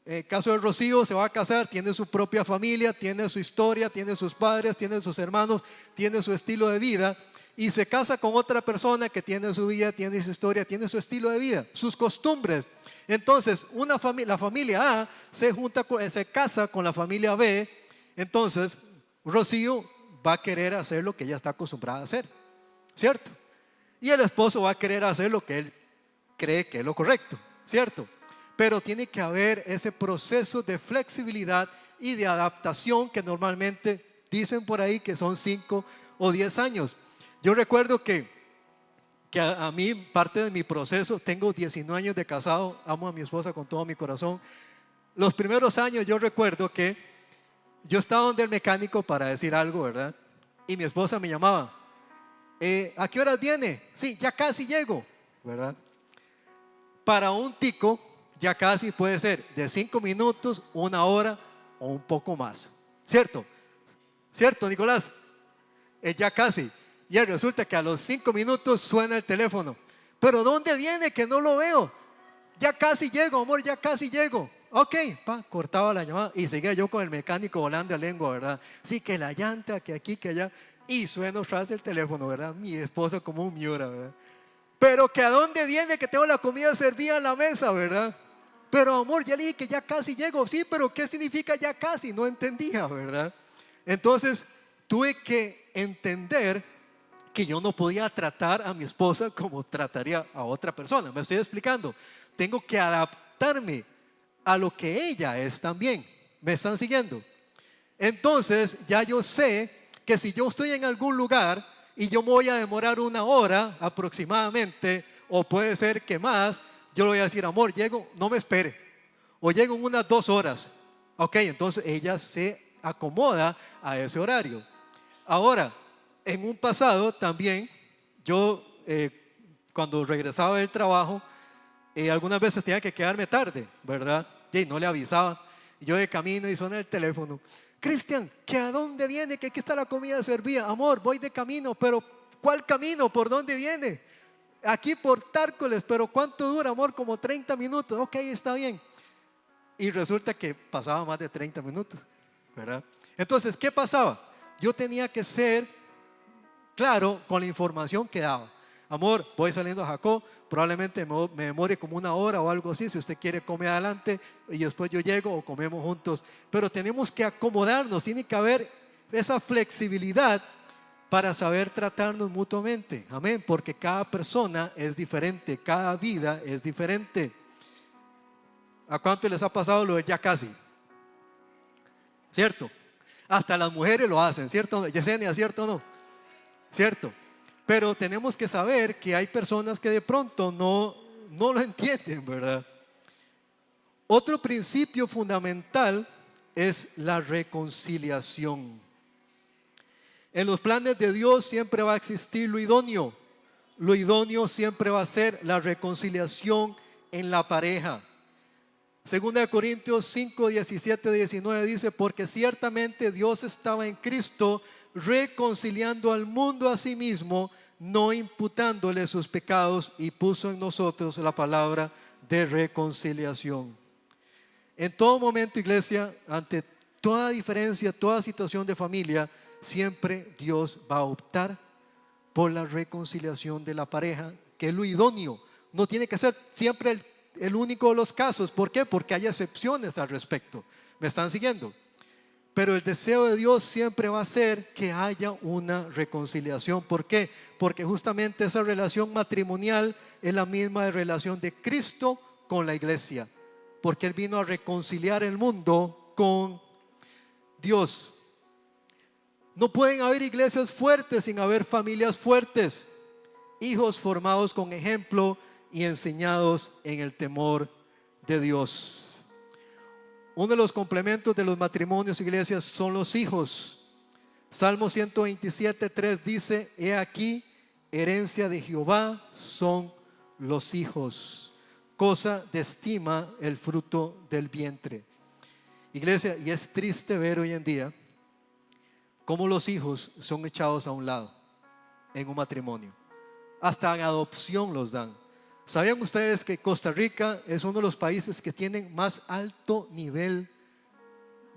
En el caso de Rocío, se va a casar, tiene su propia familia, tiene su historia, tiene sus padres, tiene sus hermanos, tiene su estilo de vida, y se casa con otra persona que tiene su vida, tiene su historia, tiene su estilo de vida, sus costumbres. Entonces la familia A se casa con la familia B. Entonces Rocío va a querer hacer lo que ella está acostumbrada a hacer, ¿cierto? Y el esposo va a querer hacer lo que él cree que es lo correcto, ¿cierto? Pero tiene que haber ese proceso de flexibilidad y de adaptación que normalmente dicen por ahí que son 5 o 10 años. Yo recuerdo que a mí, parte de mi proceso, tengo 19 años de casado, amo a mi esposa con todo mi corazón. Los primeros años yo recuerdo que yo estaba donde el mecánico para decir algo, ¿verdad? Y mi esposa me llamaba, ¿a qué horas viene? Sí, ya casi llego, ¿verdad? Para un tico, ya casi puede ser de 5 minutos, 1 hora o un poco más. ¿Cierto? ¿Cierto, Nicolás? Ya casi. Y resulta que a los 5 minutos suena el teléfono. ¿Pero dónde viene? Que no lo veo. Ya casi llego, amor, ya casi llego. Ok, cortaba la llamada y seguía yo con el mecánico volando a lengua, ¿verdad? Sí, que la llanta, que aquí, que allá. Y suena otra vez el teléfono, ¿verdad? Mi esposa como un miura, ¿verdad? Pero que a dónde viene que tengo la comida servida en la mesa, ¿verdad? Pero amor, ya le dije que ya casi llego. Sí, pero ¿qué significa ya casi? No entendía, ¿verdad? Entonces tuve que entender que yo no podía tratar a mi esposa como trataría a otra persona. Me estoy explicando. Tengo que adaptarme a lo que ella es también. ¿Me están siguiendo? Entonces ya yo sé que si yo estoy en algún lugar y yo me voy a demorar 1 hora aproximadamente, o puede ser que más, yo le voy a decir, amor, llego, no me espere, o llego en unas 2 horas. Ok, entonces ella se acomoda a ese horario. Ahora, en un pasado también, yo cuando regresaba del trabajo, algunas veces tenía que quedarme tarde, ¿verdad? Y no le avisaba. Yo de camino y suena el teléfono. Cristian, ¿que a dónde viene? Que aquí está la comida servida. Amor, voy de camino, pero ¿cuál camino? ¿Por dónde viene? Aquí por Tárcoles, pero ¿cuánto dura, amor? Como 30 minutos. Ok, está bien. Y resulta que pasaba más de 30 minutos, ¿verdad? Entonces, ¿qué pasaba? yo tenía que ser claro con la información que daba. Amor, voy saliendo a Jacob, probablemente me demore como una hora o algo así. Si usted quiere, come adelante y después yo llego o comemos juntos. Pero tenemos que acomodarnos, tiene que haber esa flexibilidad para saber tratarnos mutuamente. Amén, porque cada persona es diferente, cada vida es diferente. ¿A cuánto les ha pasado lo de ya casi? ¿Cierto? Hasta las mujeres lo hacen, ¿cierto? Yesenia, ¿cierto o no? ¿Cierto? Pero tenemos que saber que hay personas que de pronto no lo entienden, ¿verdad? Otro principio fundamental es la reconciliación. En los planes de Dios siempre va a existir lo idóneo. Lo idóneo siempre va a ser la reconciliación en la pareja. Segunda de Corintios 5, 17, 19 dice: porque ciertamente Dios estaba en Cristo reconciliando al mundo a sí mismo, no imputándole sus pecados, y puso en nosotros la palabra de reconciliación. En todo momento, iglesia, ante toda diferencia, toda situación de familia, siempre Dios va a optar por la reconciliación de la pareja, que es lo idóneo. No tiene que ser siempre el único de los casos. ¿Por qué? Porque hay excepciones al respecto. ¿Me están siguiendo? Pero el deseo de Dios siempre va a ser que haya una reconciliación. ¿Por qué? Porque justamente esa relación matrimonial es la misma relación de Cristo con la iglesia. Porque Él vino a reconciliar el mundo con Dios. No pueden haber iglesias fuertes sin haber familias fuertes. Hijos formados con ejemplo y enseñados en el temor de Dios. Uno de los complementos de los matrimonios, iglesias, son los hijos. Salmo 127, 3 dice: he aquí, herencia de Jehová son los hijos, cosa de estima el fruto del vientre. Iglesia, y es triste ver hoy en día cómo los hijos son echados a un lado en un matrimonio. Hasta en adopción los dan. ¿Sabían ustedes que Costa Rica es uno de los países que tienen más alto nivel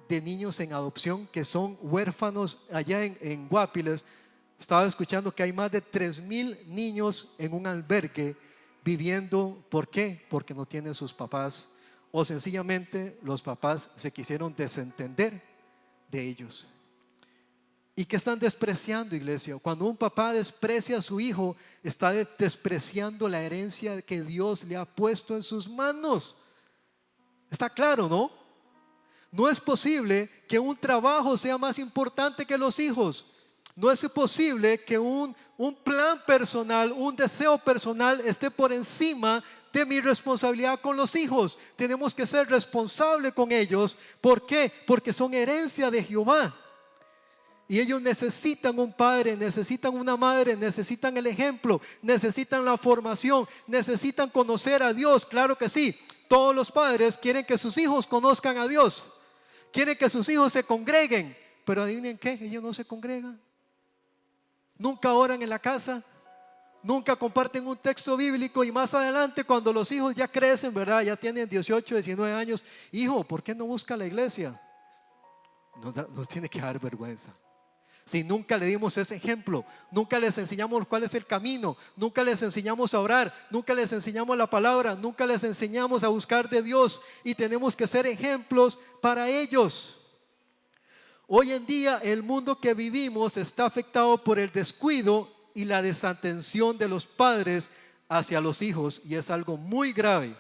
de niños en adopción, que son huérfanos? Allá en Guapiles estaba escuchando que hay más de 3,000 niños en un albergue viviendo. ¿Por qué? Porque no tienen sus papás, o sencillamente los papás se quisieron desentender de ellos. ¿Y qué están despreciando, iglesia? Cuando un papá desprecia a su hijo, está despreciando la herencia que Dios le ha puesto en sus manos. Está claro, ¿no? No es posible que un trabajo sea más importante que los hijos. No es posible que un plan personal, un deseo personal esté por encima de mi responsabilidad con los hijos. Tenemos que ser responsables con ellos. ¿Por qué? Porque son herencia de Jehová. Y ellos necesitan un padre, necesitan una madre, necesitan el ejemplo, necesitan la formación, necesitan conocer a Dios. Claro que sí, todos los padres quieren que sus hijos conozcan a Dios, quieren que sus hijos se congreguen, pero adivinen qué, ellos no se congregan. Nunca oran en la casa, nunca comparten un texto bíblico, y más adelante cuando los hijos ya crecen, ¿verdad? Ya tienen 18, 19 años. Hijo, ¿por qué no busca la iglesia? Nos tiene que dar vergüenza. Si nunca le dimos ese ejemplo, nunca les enseñamos cuál es el camino, nunca les enseñamos a orar, nunca les enseñamos la palabra, nunca les enseñamos a buscar de Dios, y tenemos que ser ejemplos para ellos. Hoy en día el mundo que vivimos está afectado por el descuido y la desatención de los padres hacia los hijos, y es algo muy grave.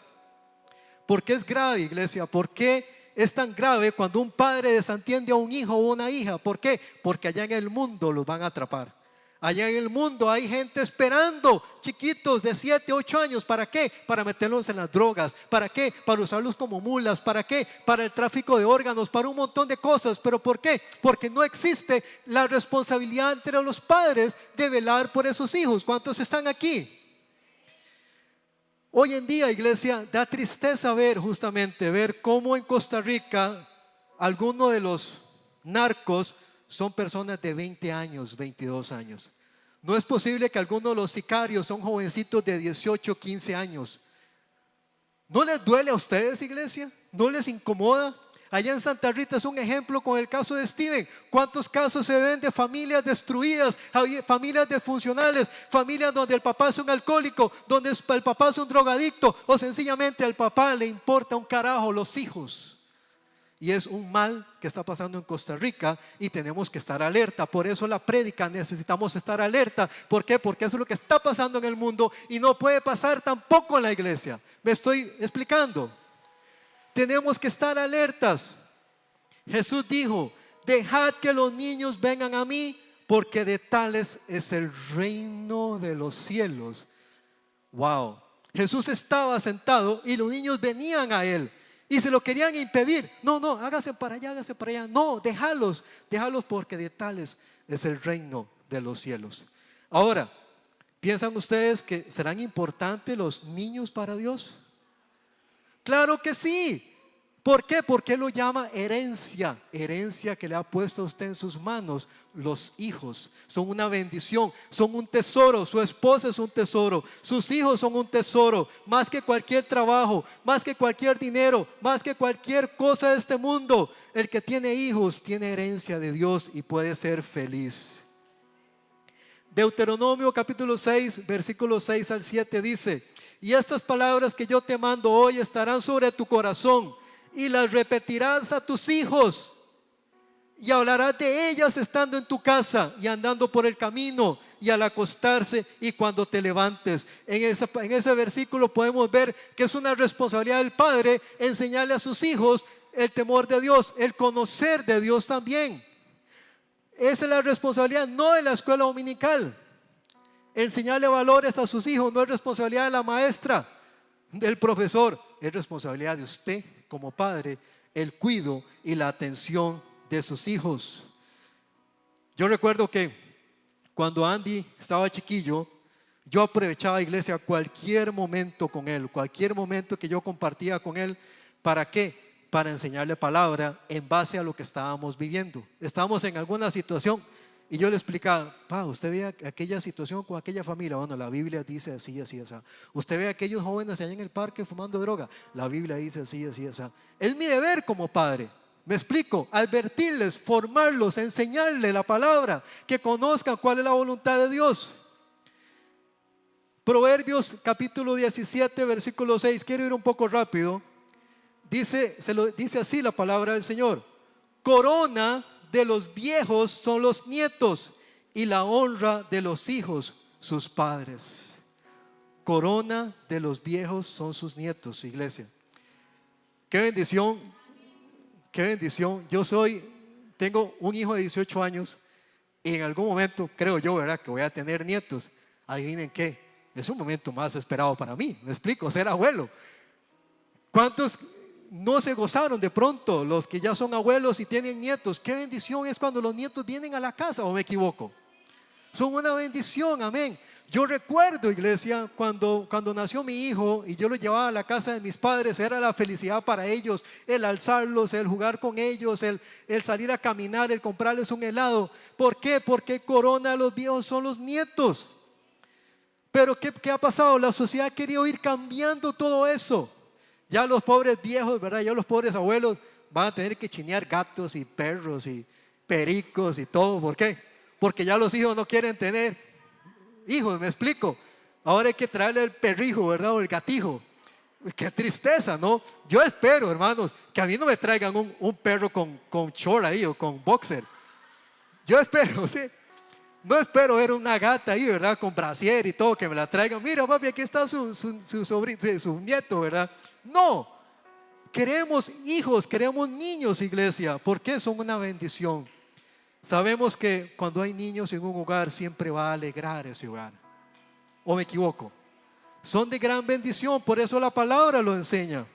¿Por qué es grave, iglesia? ¿Por qué es tan grave cuando un padre desatiende a un hijo o una hija? ¿Por qué? Porque allá en el mundo los van a atrapar. Allá en el mundo hay gente esperando, chiquitos de 7, 8 años. ¿Para qué? Para meterlos en las drogas. ¿Para qué? Para usarlos como mulas. ¿Para qué? Para el tráfico de órganos, para un montón de cosas. ¿Pero por qué? Porque no existe la responsabilidad entre los padres de velar por esos hijos. ¿Cuántos están aquí? Hoy en día, iglesia, da tristeza ver cómo en Costa Rica algunos de los narcos son personas de 20 años, 22 años. No es posible que algunos de los sicarios son jovencitos de 18, 15 años. ¿No les duele a ustedes, iglesia? ¿No les incomoda? Allá en Santa Rita es un ejemplo con el caso de Steven. ¿Cuántos casos se ven de familias destruidas, familias disfuncionales, familias donde el papá es un alcohólico, donde el papá es un drogadicto, o sencillamente al papá le importa un carajo los hijos? Y es un mal que está pasando en Costa Rica y tenemos que estar alerta. Por eso la prédica necesitamos estar alerta. ¿Por qué? Porque eso es lo que está pasando en el mundo y no puede pasar tampoco en la iglesia. ¿Me estoy explicando? Tenemos que estar alertas. Jesús dijo: dejad que los niños vengan a mí, porque de tales es el reino de los cielos. Wow. Jesús estaba sentado y los niños venían a él y se lo querían impedir. No, hágase para allá, hágase para allá. No, déjalos porque de tales es el reino de los cielos. Ahora, ¿piensan ustedes que serán importantes los niños para Dios? Claro que sí. ¿Por qué? Porque Él lo llama herencia. Herencia que le ha puesto a usted en sus manos. Los hijos son una bendición, son un tesoro. Su esposa es un tesoro, sus hijos son un tesoro. Más que cualquier trabajo, más que cualquier dinero, más que cualquier cosa de este mundo, el que tiene hijos tiene herencia de Dios y puede ser feliz. Deuteronomio capítulo 6, versículos 6 al 7 dice: y estas palabras que yo te mando hoy estarán sobre tu corazón, y las repetirás a tus hijos, y hablarás de ellas estando en tu casa y andando por el camino y al acostarse y cuando te levantes. En ese versículo podemos ver que es una responsabilidad del padre enseñarle a sus hijos el temor de Dios, el conocer de Dios también. Esa es la responsabilidad, no de la escuela dominical. Enseñarle valores a sus hijos no es responsabilidad de la maestra, del profesor, es responsabilidad de usted como padre, el cuidado y la atención de sus hijos. Yo recuerdo que cuando Andy estaba chiquillo, yo aprovechaba iglesia cualquier momento con él, cualquier momento que yo compartía con él. ¿Para qué? Para enseñarle palabra en base a lo que estábamos viviendo. Estábamos en alguna situación y yo le explicaba: usted ve aquella situación con aquella familia, bueno, la Biblia dice así, así, así. Usted ve a aquellos jóvenes allá en el parque fumando droga, la Biblia dice así, así, así. Es mi deber como padre, me explico, advertirles, formarlos, enseñarles la palabra, que conozcan cuál es la voluntad de Dios. Proverbios capítulo 17, versículo 6, quiero ir un poco rápido. Dice así la palabra del Señor: corona de los viejos son los nietos, y la honra de los hijos sus padres. Corona de los viejos son sus nietos, iglesia. Qué bendición, qué bendición. Tengo un hijo de 18 años y en algún momento creo yo, ¿verdad?, que voy a tener nietos. Adivinen qué, es un momento más esperado para mí, me explico, ser abuelo. ¿Cuántos no se gozaron de pronto los que ya son abuelos y tienen nietos? Qué bendición es cuando los nietos vienen a la casa, ¿o me equivoco? Son una bendición, amén. Yo recuerdo, iglesia, cuando nació mi hijo y yo lo llevaba a la casa de mis padres, era la felicidad para ellos, el alzarlos, el jugar con ellos, el salir a caminar, el comprarles un helado. ¿Por qué? Porque corona de los viejos son los nietos. Pero ¿qué ha pasado? La sociedad ha querido ir cambiando todo eso. Ya los pobres viejos, ¿verdad? Ya los pobres abuelos van a tener que chinear gatos y perros y pericos y todo. ¿Por qué? Porque ya los hijos no quieren tener hijos, me explico. Ahora hay que traerle el perrijo, ¿verdad? O el gatijo. Qué tristeza, ¿no? Yo espero, hermanos, que a mí no me traigan un perro con short ahí o con boxer. Yo espero, ¿sí? No espero ver una gata ahí, ¿verdad? Con brasier y todo, que me la traigan. Mira, papi, aquí está su sobrino, su nieto, ¿verdad? No, queremos hijos, queremos niños, iglesia, porque son una bendición. Sabemos que cuando hay niños en un hogar siempre va a alegrar ese hogar. ¿O me equivoco? Son de gran bendición, por eso la palabra lo enseña.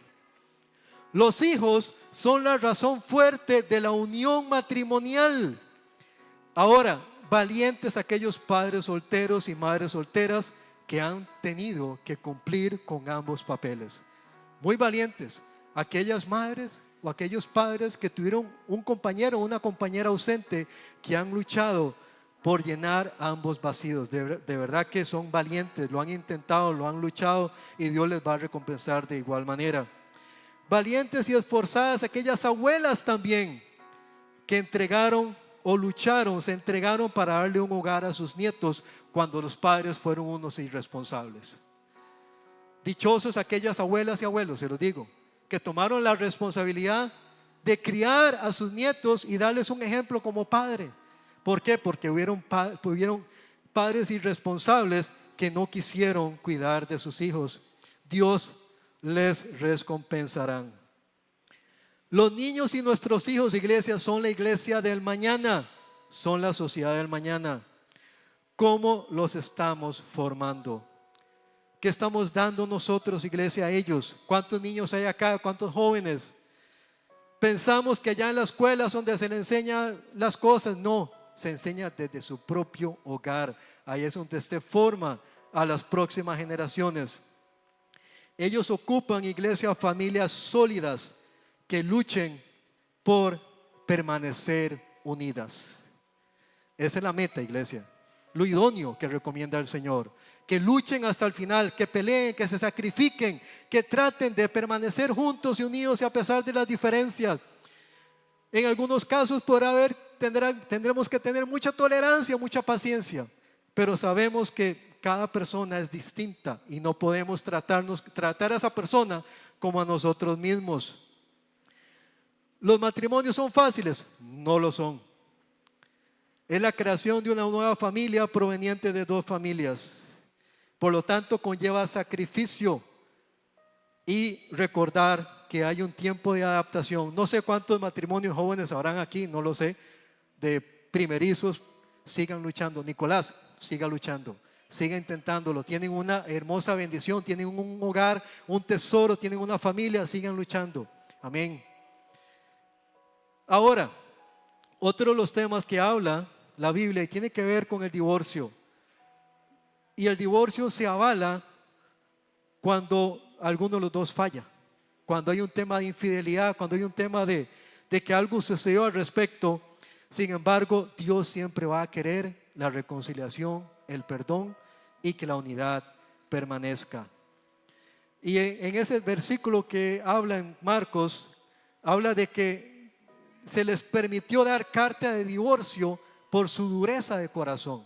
Los hijos son la razón fuerte de la unión matrimonial. Ahora, valientes aquellos padres solteros y madres solteras que han tenido que cumplir con ambos papeles. Muy valientes aquellas madres o aquellos padres que tuvieron un compañero o una compañera ausente, que han luchado por llenar ambos vacíos. De verdad que son valientes, lo han intentado, lo han luchado, y Dios les va a recompensar de igual manera. Valientes y esforzadas aquellas abuelas también que entregaron o lucharon, se entregaron para darle un hogar a sus nietos cuando los padres fueron unos irresponsables. Dichosos aquellas abuelas y abuelos, se los digo, que tomaron la responsabilidad de criar a sus nietos y darles un ejemplo como padre. ¿Por qué? Porque hubieron padres irresponsables que no quisieron cuidar de sus hijos. Dios les recompensarán. Los niños y nuestros hijos, iglesia, son la iglesia del mañana, son la sociedad del mañana. ¿Cómo los estamos formando? ¿Qué estamos dando nosotros, iglesia, a ellos? ¿Cuántos niños hay acá? ¿Cuántos jóvenes? Pensamos que allá en la escuela es donde se le enseña las cosas. No, se enseña desde su propio hogar. Ahí es donde se forma a las próximas generaciones. Ellos ocupan, iglesia, familias sólidas que luchen por permanecer unidas. Esa es la meta, iglesia. Lo idóneo que recomienda el Señor. Que luchen hasta el final, que peleen, que se sacrifiquen, que traten de permanecer juntos y unidos y a pesar de las diferencias. En algunos casos tendremos que tener mucha tolerancia, mucha paciencia, pero sabemos que cada persona es distinta y no podemos tratar a esa persona como a nosotros mismos. ¿Los matrimonios son fáciles? No lo son. Es la creación de una nueva familia proveniente de dos familias. Por lo tanto, conlleva sacrificio y recordar que hay un tiempo de adaptación. No sé cuántos matrimonios jóvenes habrán aquí, no lo sé, de primerizos. Sigan luchando. Nicolás, siga luchando, siga intentándolo. Tienen una hermosa bendición, tienen un hogar, un tesoro, tienen una familia, sigan luchando. Amén. Ahora, otro de los temas que habla la Biblia y tiene que ver con el divorcio. Y el divorcio se avala cuando alguno de los dos falla, cuando hay un tema de infidelidad, cuando hay un tema de que algo sucedió al respecto. Sin embargo, Dios siempre va a querer la reconciliación, el perdón y que la unidad permanezca. Y en ese versículo que habla en Marcos, habla de que se les permitió dar carta de divorcio por su dureza de corazón.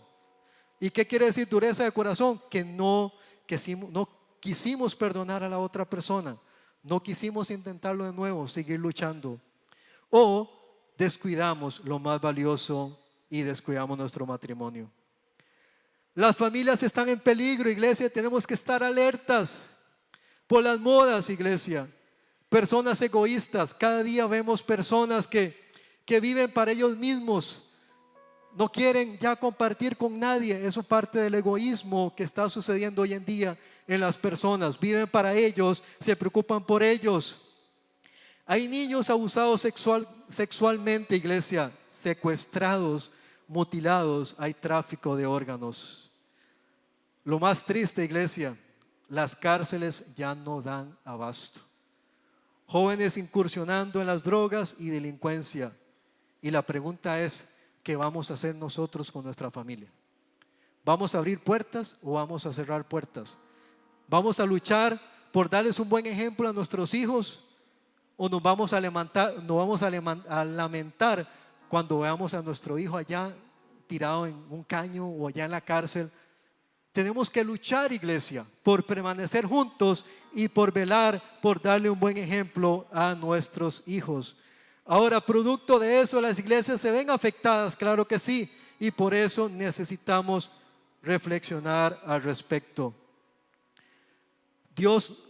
¿Y qué quiere decir dureza de corazón? Que no quisimos perdonar a la otra persona, no quisimos intentarlo de nuevo, seguir luchando, o descuidamos lo más valioso y descuidamos nuestro matrimonio. Las familias están en peligro, iglesia, tenemos que estar alertas por las modas, iglesia. Personas egoístas, cada día vemos personas que viven para ellos mismos. No quieren ya compartir con nadie. Eso es parte del egoísmo que está sucediendo hoy en día en las personas. Viven para ellos, se preocupan por ellos. Hay niños abusados sexualmente, iglesia, secuestrados, mutilados. Hay tráfico de órganos. Lo más triste, iglesia, las cárceles ya no dan abasto. Jóvenes incursionando en las drogas y delincuencia. Y la pregunta es, ¿qué vamos a hacer nosotros con nuestra familia? ¿Vamos a abrir puertas o vamos a cerrar puertas? ¿Vamos a luchar por darles un buen ejemplo a nuestros hijos? ¿O nos vamos a lamentar cuando veamos a nuestro hijo allá tirado en un caño o allá en la cárcel? Tenemos que luchar, iglesia, por permanecer juntos y por velar, por darle un buen ejemplo a nuestros hijos. Ahora, producto de eso, las iglesias se ven afectadas, claro que sí, y por eso necesitamos reflexionar al respecto. Dios,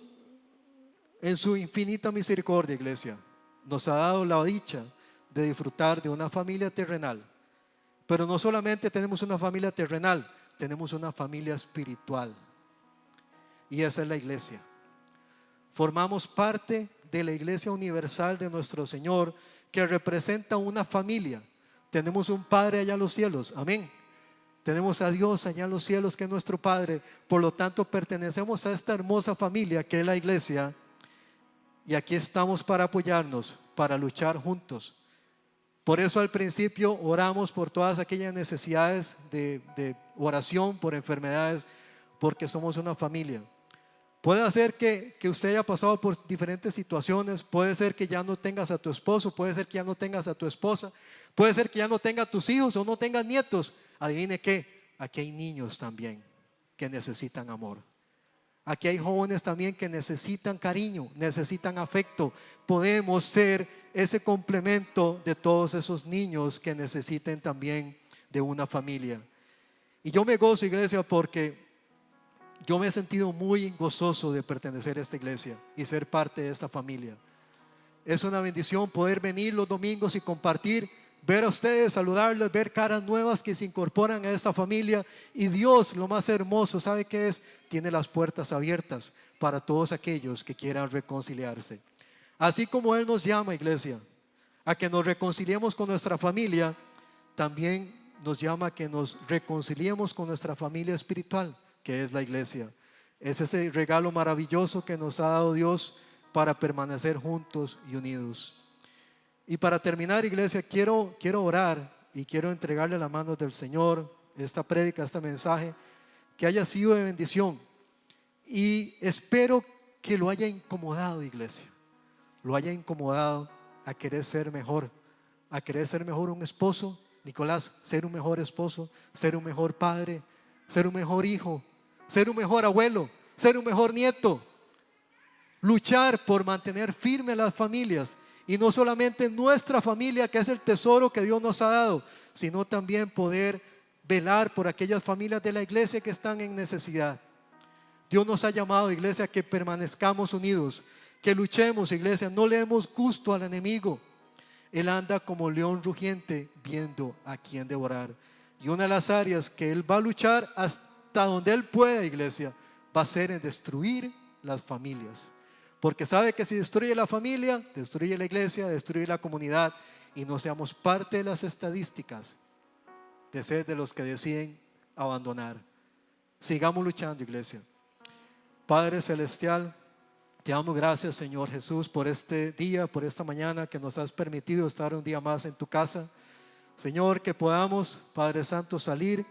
en su infinita misericordia, iglesia, nos ha dado la dicha de disfrutar de una familia terrenal. Pero no solamente tenemos una familia terrenal, tenemos una familia espiritual. Y esa es la iglesia. Formamos parte de la iglesia universal de nuestro Señor, que representa una familia. Tenemos un Padre allá en los cielos, amén. Tenemos a Dios allá en los cielos, que es nuestro Padre. Por lo tanto, pertenecemos a esta hermosa familia que es la iglesia. Y aquí estamos para apoyarnos, para luchar juntos. Por eso al principio oramos por todas aquellas necesidades de oración, por enfermedades, porque somos una familia. Puede ser que usted haya pasado por diferentes situaciones, puede ser que ya no tengas a tu esposo, puede ser que ya no tengas a tu esposa, puede ser que ya no tengas a tus hijos o no tengas nietos. Adivine qué, aquí hay niños también que necesitan amor. Aquí hay jóvenes también que necesitan cariño, necesitan afecto. Podemos ser ese complemento de todos esos niños que necesiten también de una familia. Y yo me gozo, iglesia, porque yo me he sentido muy gozoso de pertenecer a esta iglesia y ser parte de esta familia. Es una bendición poder venir los domingos y compartir, ver a ustedes, saludarles, ver caras nuevas que se incorporan a esta familia. Y Dios, lo más hermoso, ¿sabe qué es? Tiene las puertas abiertas para todos aquellos que quieran reconciliarse. Así como Él nos llama, iglesia, a que nos reconciliemos con nuestra familia, también nos llama a que nos reconciliemos con nuestra familia espiritual, que es la iglesia. Es ese regalo maravilloso que nos ha dado Dios para permanecer juntos y unidos. Y para terminar, iglesia, quiero orar y quiero entregarle a las manos del Señor esta prédica, este mensaje, que haya sido de bendición. Y espero que lo haya incomodado, iglesia, lo haya incomodado a querer ser mejor, un esposo, Nicolás, ser un mejor esposo, ser un mejor padre, ser un mejor hijo, ser un mejor abuelo, ser un mejor nieto. Luchar por mantener firmes las familias, y no solamente nuestra familia, que es el tesoro que Dios nos ha dado, sino también poder velar por aquellas familias de la iglesia que están en necesidad. Dios nos ha llamado, iglesia, que permanezcamos unidos, que luchemos, iglesia, no le demos gusto al enemigo. Él anda como león rugiente viendo a quién devorar. Y una de las áreas que Él va a luchar hasta donde Él pueda, iglesia, va a ser en destruir las familias. Porque sabe que si destruye la familia, destruye la iglesia, destruye la comunidad, y no seamos parte de las estadísticas de ser de los que deciden abandonar. Sigamos luchando, iglesia. Padre celestial, te damos gracias, Señor Jesús, por este día, por esta mañana que nos has permitido estar un día más en tu casa. Señor, que podamos, Padre Santo, salir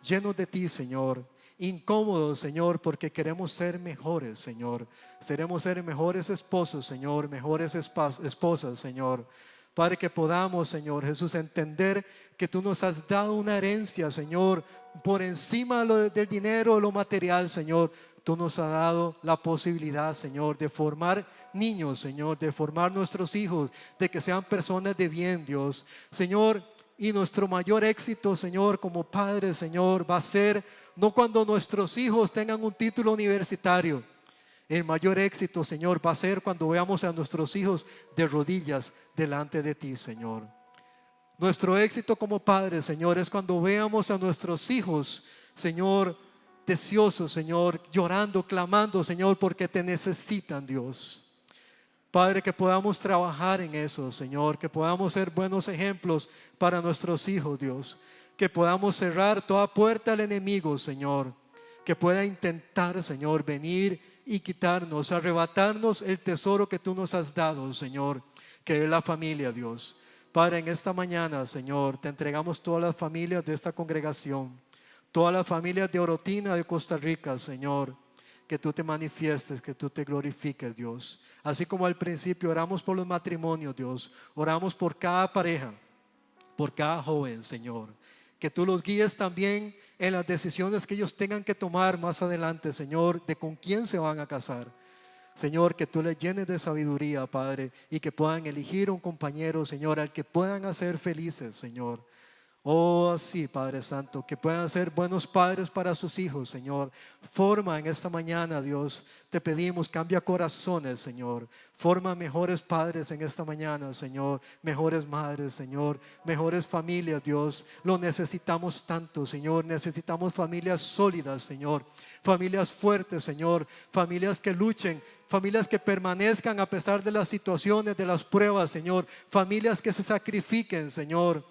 llenos de ti, Señor. Incómodos, Señor, porque queremos ser mejores, Señor. Queremos ser mejores esposos, Señor, mejores esposas, Señor. Padre, que podamos, Señor Jesús, entender que tú nos has dado una herencia, Señor, por encima del dinero, lo material, Señor. Tú nos has dado la posibilidad, Señor, de formar niños, Señor, de formar nuestros hijos, de que sean personas de bien, Dios. Señor, y nuestro mayor éxito, Señor, como padres, Señor, va a ser no cuando nuestros hijos tengan un título universitario. El mayor éxito, Señor, va a ser cuando veamos a nuestros hijos de rodillas delante de ti, Señor. Nuestro éxito como padres, Señor, es cuando veamos a nuestros hijos, Señor, deseosos, Señor, llorando, clamando, Señor, porque te necesitan, Dios. Padre, que podamos trabajar en eso, Señor, que podamos ser buenos ejemplos para nuestros hijos, Dios. Que podamos cerrar toda puerta al enemigo, Señor, que pueda intentar, Señor, venir y quitarnos, arrebatarnos el tesoro que tú nos has dado, Señor, que es la familia, Dios. Padre, en esta mañana, Señor, te entregamos todas las familias de esta congregación, todas las familias de Orotina, de Costa Rica, Señor. Que tú te manifiestes, que tú te glorifiques, Dios. Así como al principio oramos por los matrimonios, Dios, oramos por cada pareja, por cada joven, Señor. Que tú los guíes también en las decisiones que ellos tengan que tomar más adelante, Señor, de con quién se van a casar. Señor, que tú les llenes de sabiduría, Padre, y que puedan elegir un compañero, Señor, al que puedan hacer felices, Señor. Oh, sí, Padre Santo, que puedan ser buenos padres para sus hijos, Señor. Forma en esta mañana, Dios, te pedimos, cambia corazones, Señor. Forma mejores padres en esta mañana, Señor. Mejores madres, Señor. Mejores familias, Dios. Lo necesitamos tanto, Señor. Necesitamos familias sólidas, Señor. Familias fuertes, Señor. Familias que luchen. Familias que permanezcan a pesar de las situaciones, de las pruebas, Señor. Familias que se sacrifiquen, Señor.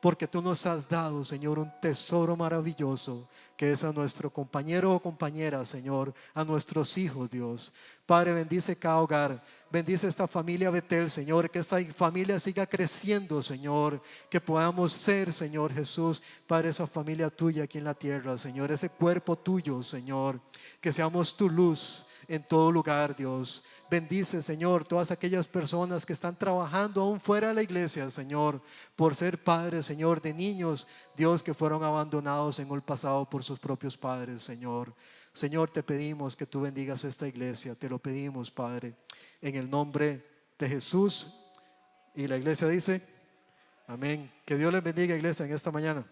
Porque tú nos has dado, Señor, un tesoro maravilloso, que es a nuestro compañero o compañera, Señor, a nuestros hijos, Dios. Padre, bendice cada hogar, bendice esta familia Betel, Señor, que esta familia siga creciendo, Señor, que podamos ser, Señor Jesús, Padre, esa familia tuya aquí en la tierra, Señor, ese cuerpo tuyo, Señor, que seamos tu luz en todo lugar, Dios. Bendice, Señor, todas aquellas personas que están trabajando aún fuera de la iglesia, Señor, por ser padres, Señor, de niños, Dios, que fueron abandonados en el pasado por sus propios padres, Señor. Señor, te pedimos que tú bendigas esta iglesia, te lo pedimos, Padre, en el nombre de Jesús. Y la iglesia dice, amén. Que Dios les bendiga, iglesia, en esta mañana.